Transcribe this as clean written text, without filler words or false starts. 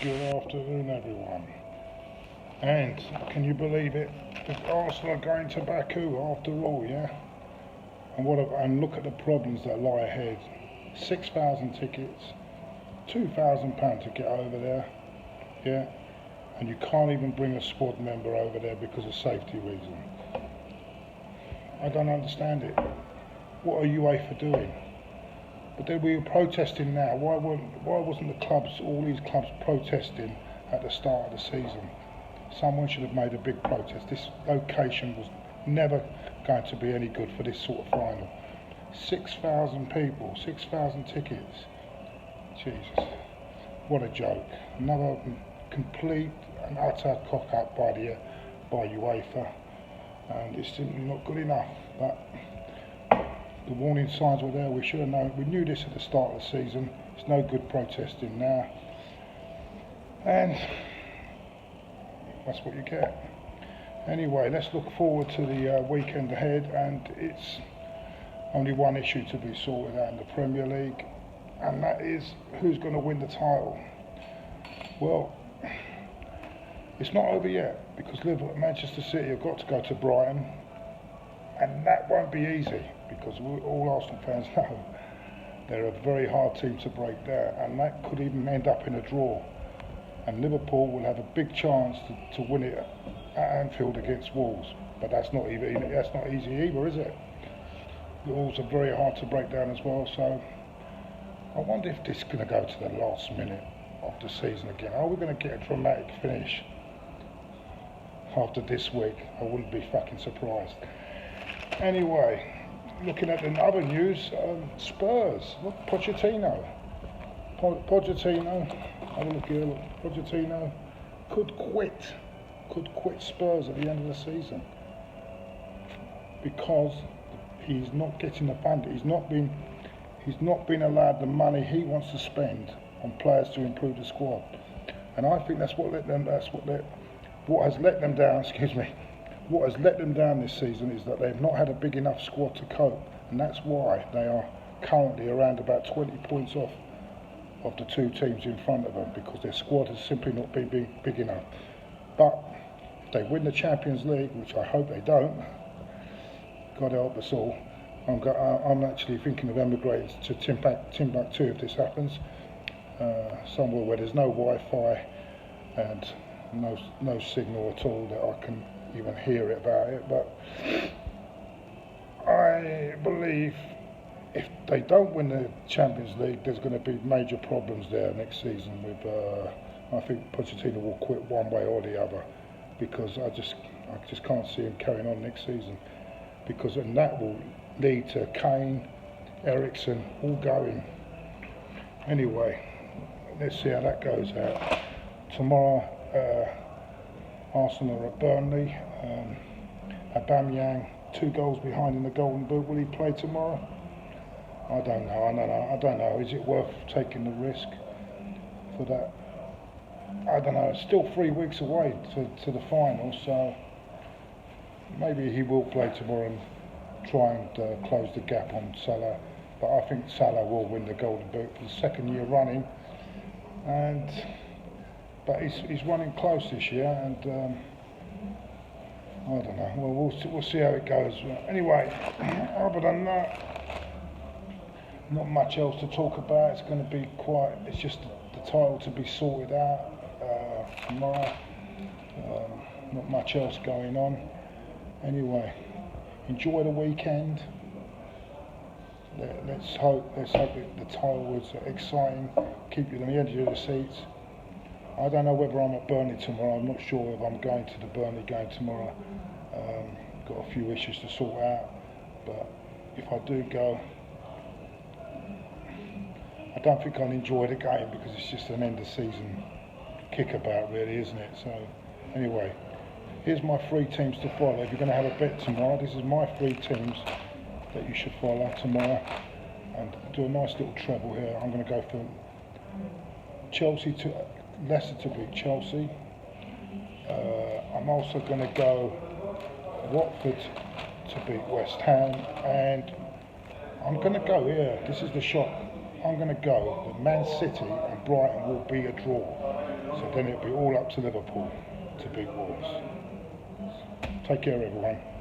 Good afternoon, everyone. And can you believe it? Arsenal are going to Baku after all, yeah? And look at the problems that lie ahead. 6,000 tickets, £2,000 to get over there, yeah? And you can't even bring a squad member over there because of safety reasons. I don't understand it. What are UEFA doing? But then we were protesting now. Why wasn't the clubs, all these clubs, protesting at the start of the season? Someone should have made a big protest. This location was never going to be any good for this sort of final. 6,000 people, 6,000 tickets. Jesus, what a joke. Another complete and utter cock-up by UEFA. And it's simply not good enough. But the warning signs were there. We should have known. We knew this at the start of the season. It's no good protesting now. And that's what you get. Anyway, let's look forward to the weekend ahead, and it's only one issue to be sorted out in the Premier League, and that is who's going to win the title. Well, it's not over yet, because Manchester City have got to go to Brighton, and that won't be easy, because all Arsenal fans know they're a very hard team to break down, and that could even end up in a draw. And Liverpool will have a big chance to win it at Anfield against Wolves, but that's not easy either, is it? The Wolves are very hard to break down as well, so I wonder if this is going to go to the last minute of the season again. Are we going to get a dramatic finish after this week? I wouldn't be fucking surprised. Anyway, looking at the other news, Spurs. Look, Pochettino. Have a look here. Look, Pochettino could quit Spurs at the end of the season because he's not getting the funding. He's not been allowed the money he wants to spend on players to improve the squad, and I think that's what has let them down. Excuse me. What has let them down this season is that they've not had a big enough squad to cope, and that's why they are currently around about 20 points off of the two teams in front of them, because their squad has simply not been big enough. But if they win the Champions League, which I hope they don't, God help us all, I'm actually thinking of emigrating to Timbuktu if this happens, somewhere where there's no Wi-Fi and no signal at all that I can even hear about it. But I believe if they don't win the Champions League, there's going to be major problems there next season. I think Pochettino will quit one way or the other, because I just can't see him carrying on next season, and that will lead to Kane, Eriksen all going. Anyway, let's see how that goes out. Tomorrow, Arsenal are at Burnley. Aubameyang 2 goals behind in the Golden Boot. Will he play tomorrow? I don't know. Is it worth taking the risk for that? I don't know. It's still 3 weeks away to the final, so maybe he will play tomorrow and try and close the gap on Salah. But I think Salah will win the Golden Boot for the second year running. But he's running close this year, and I don't know. Well, we'll see how it goes. Anyway, other than that, not much else to talk about. It's going to be it's just the title to be sorted out tomorrow. Not much else going on. Anyway, enjoy the weekend. Let's hope that the title was exciting. Keep you on the edge of the seats. I don't know whether I'm at Burnley tomorrow. I'm not sure if I'm going to the Burnley game tomorrow. Got a few issues to sort out, but if I do go, I don't think I'll enjoy the game, because it's just an end of season kickabout, really, isn't it? So anyway, here's my 3 teams to follow. If you're going to have a bet tomorrow, this is my 3 teams that you should follow tomorrow, and do a nice little treble here. I'm going to go for Leicester to beat Chelsea. I'm also going to go Watford to beat West Ham, and I'm going to go here. This is the shock. I'm going to go that Man City and Brighton will be a draw. So then it'll be all up to Liverpool to beat Wolves. Take care, everyone.